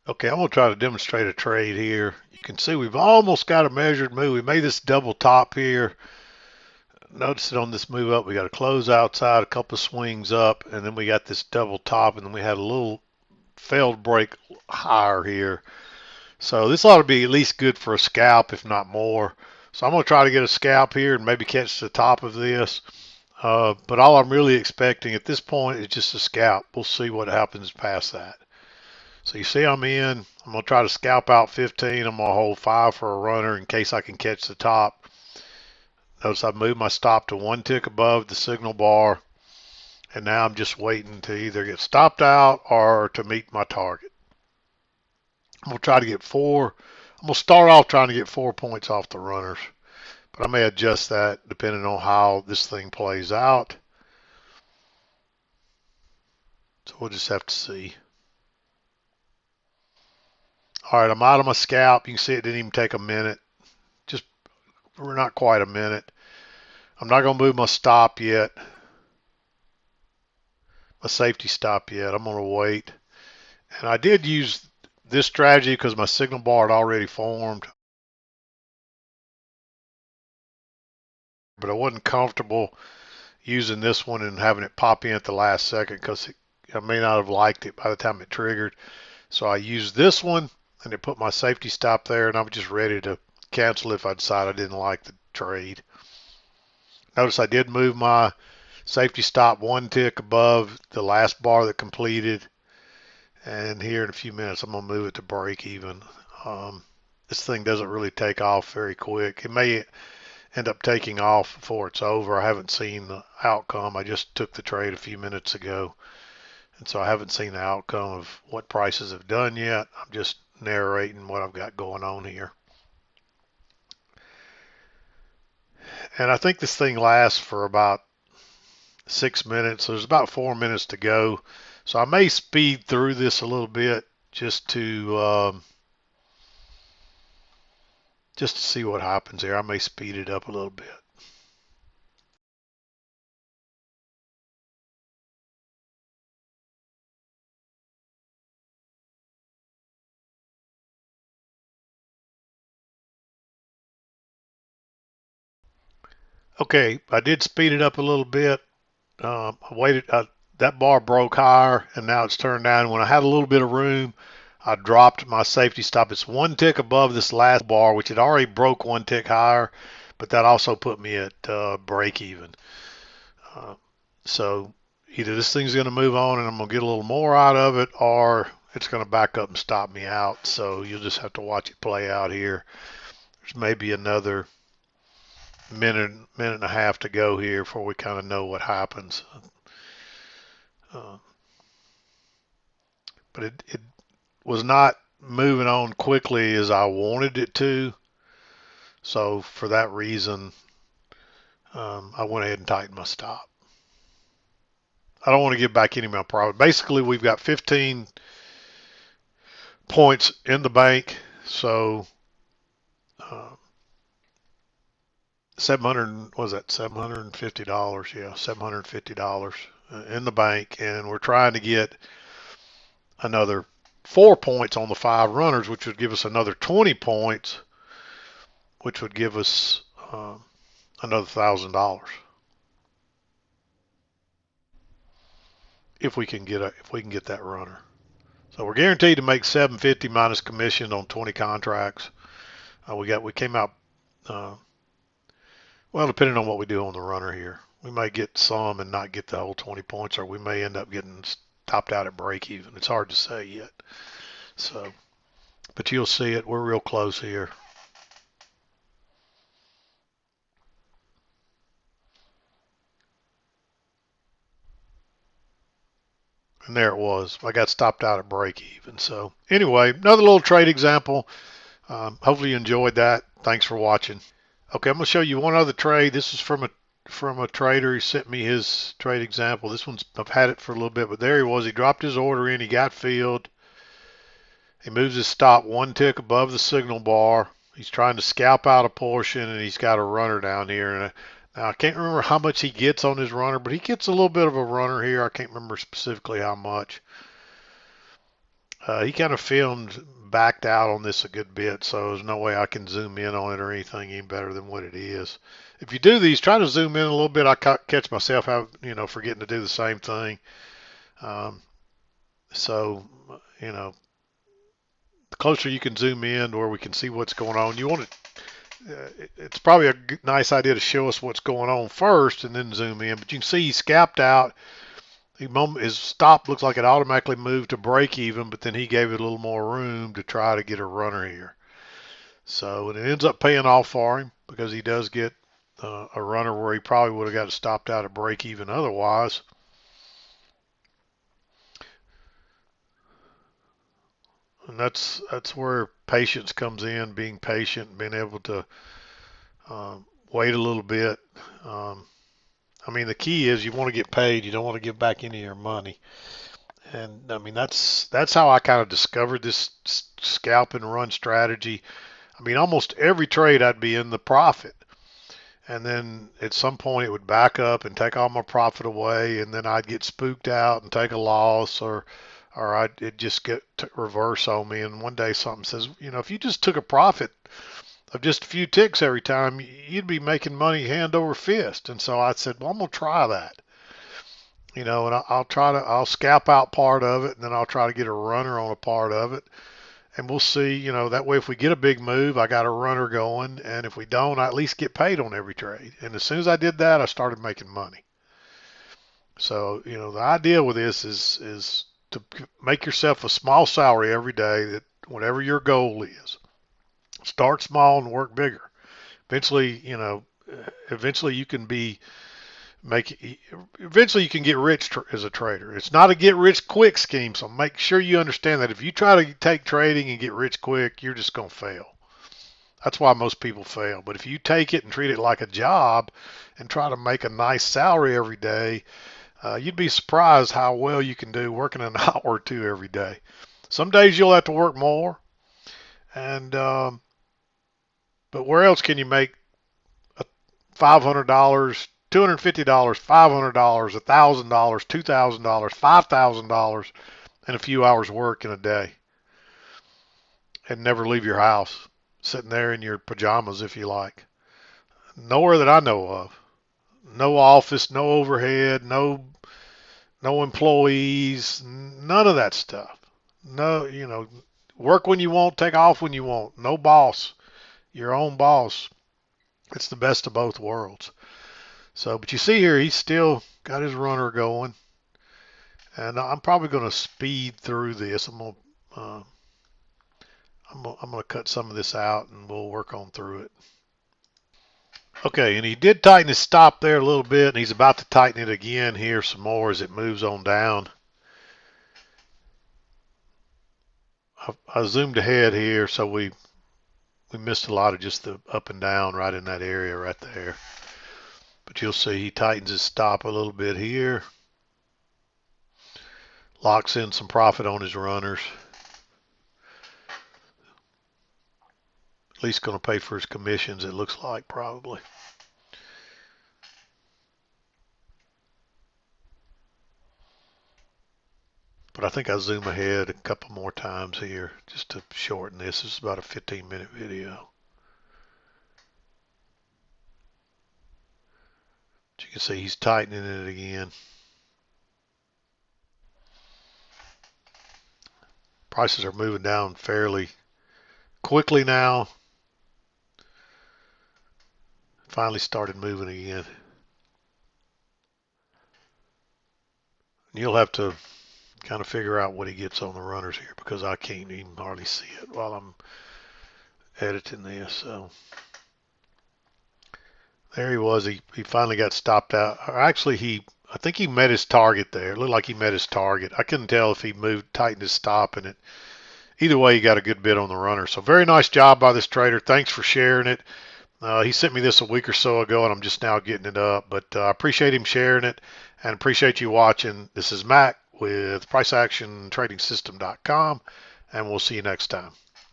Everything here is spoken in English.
Okay, I'm going to try to demonstrate a trade here. You can see we've almost got a measured move. We made this double top here. Notice it on this move up. We got a close outside, a couple of swings up, and then we got this double top, and then we had a little failed break higher here. So this ought to be at least good for a scalp, if not more. So I'm going to try to get a scalp here and maybe catch the top of this. But all I'm really expecting at this point is just a scalp. We'll see what happens past that. So you see I'm in. I'm going to try to scalp out 15. I'm going to hold 5 for a runner in case I can catch the top. Notice I've moved my stop to 1 tick above the signal bar. And now I'm just waiting to either get stopped out or to meet my target. I'm going to try to get 4. I'm going to start off trying to get 4 points off the runners. But I may adjust that depending on how this thing plays out. So we'll just have to see. All right, I'm out of my scalp. You can see it didn't even take a minute. Just, we're not quite a minute. I'm not going to move my stop yet, my safety stop yet. I'm going to wait. And I did use this strategy because my signal bar had already formed, but I wasn't comfortable using this one and having it pop in at the last second because I may not have liked it by the time it triggered. So I used this one and it put my safety stop there, and I was just ready to cancel if I decided I didn't like the trade. Notice I did move my safety stop 1 tick above the last bar that completed, and here in a few minutes I'm going to move it to break even. This thing doesn't really take off very quick. It may end up taking off before it's over. I haven't seen the outcome. I just took the trade a few minutes ago, and so I haven't seen the outcome of what prices have done yet. I'm just narrating what I've got going on here. And I think this thing lasts for about 6 minutes. There's about 4 minutes to go. So I may speed through this a little bit just to see what happens here. I may speed it up a little bit. Okay, I did speed it up a little bit. I waited. That bar broke higher, and now it's turned down. When I had a little bit of room, I dropped my safety stop. It's 1 tick above this last bar, which had already broke 1 tick higher, but that also put me at break even. Uh, so either this thing's going to move on and I'm going to get a little more out of it, or it's going to back up and stop me out. So you'll just have to watch it play out here. There's maybe another minute and a half to go here before we kind of know what happens. Uh, but it was not moving on quickly as I wanted it to. So for that reason, I went ahead and tightened my stop. I don't want to give back any of my profit. Basically, we've got 15 points in the bank. So 700, was that $750? Yeah, $750 in the bank, and we're trying to get another 4 points on the 5 runners, which would give us another 20 points, which would give us another $1,000 if we can get that runner. So we're guaranteed to make 750 minus commission on 20 contracts. We came out well, depending on what we do on the runner here. We may get some and not get the whole 20 points, or we may end up getting topped out at break even. It's hard to say yet. So, but you'll see it. We're real close here. And there it was. I got stopped out at break even. So anyway, another little trade example. Hopefully you enjoyed that. Thanks for watching. Okay, I'm going to show you one other trade. This is from a trader. He sent me his trade example. This one's, I've had it for a little bit, but there he was. He dropped his order in. He got filled. He moves his stop 1 tick above the signal bar. He's trying to scalp out a portion, and he's got a runner down here. And now I can't remember how much he gets on his runner, but he gets a little bit of a runner here. I can't remember specifically how much. He kind of filmed backed out on this a good bit, so there's no way I can zoom in on it or anything any better than what it is. If you do these, try to zoom in a little bit. I catch myself forgetting to do the same thing. Um, so, you know, the closer you can zoom in where we can see what's going on, you want to, it's probably a nice idea to show us what's going on first and then zoom in. But you can see he scapped out. His stop looks like it automatically moved to break even, but then he gave it a little more room to try to get a runner here. So, and it ends up paying off for him because he does get a runner where he probably would have got stopped out at break even otherwise. And that's where patience comes in, being patient, being able to wait a little bit. Um, I mean, the key is you want to get paid. You don't want to give back any of your money. And I mean, that's how I kind of discovered this scalp and run strategy. I mean, almost every trade I'd be in the profit. And then at some point it would back up and take all my profit away, and then I'd get spooked out and take a loss, or it'd just get reverse on me. And one day something says, if you just took a profit of just a few ticks every time, you'd be making money hand over fist. And so I said, well, I'm gonna try that. And I'll scalp out part of it, and then I'll try to get a runner on a part of it, and we'll see. That way if we get a big move, I got a runner going, and if we don't, I at least get paid on every trade. And as soon as I did that, I started making money. So the idea with this is to make yourself a small salary every day, that whatever your goal is, start small and work bigger. Eventually, eventually you can eventually you can get rich as a trader. It's not a get rich quick scheme, so make sure you understand that if you try to take trading and get rich quick, you're just going to fail. That's why most people fail. But if you take it and treat it like a job and try to make a nice salary every day, you'd be surprised how well you can do working an hour or two every day. Some days you'll have to work more, and but where else can you make $500, $250, $500, $1,000, $2,000, $5,000 in a few hours work in a day, and never leave your house, sitting there in your pajamas if you like? Nowhere that I know of. No office, no overhead, no employees, none of that stuff. No, work when you want, take off when you want. No boss, your own boss. It's the best of both worlds. So, but you see here, he's still got his runner going, and I'm probably going to speed through this. I'm gonna cut some of this out, and we'll work on through it. Okay, and he did tighten his stop there a little bit, and he's about to tighten it again here some more as it moves on down. I zoomed ahead here, so we missed a lot of just the up and down right in that area right there. But you'll see he tightens his stop a little bit here. Locks in some profit on his runners. At least going to pay for his commissions, it looks like, probably. But I think I'll zoom ahead a couple more times here just to shorten this. This is about a 15-minute video. But you can see he's tightening it again. Prices are moving down fairly quickly now. Finally started moving again. You'll have to kind of figure out what he gets on the runners here, because I can't even hardly see it while I'm editing this. So there he was. He finally got stopped out. Or actually, I think he met his target there. It looked like he met his target. I couldn't tell if he tightened his stop in it. Either way, he got a good bid on the runner. So very nice job by this trader. Thanks for sharing it. He sent me this a week or so ago, and I'm just now getting it up. But I appreciate him sharing it, and appreciate you watching. This is Mac with PriceActionTradingSystem.com, and we'll see you next time.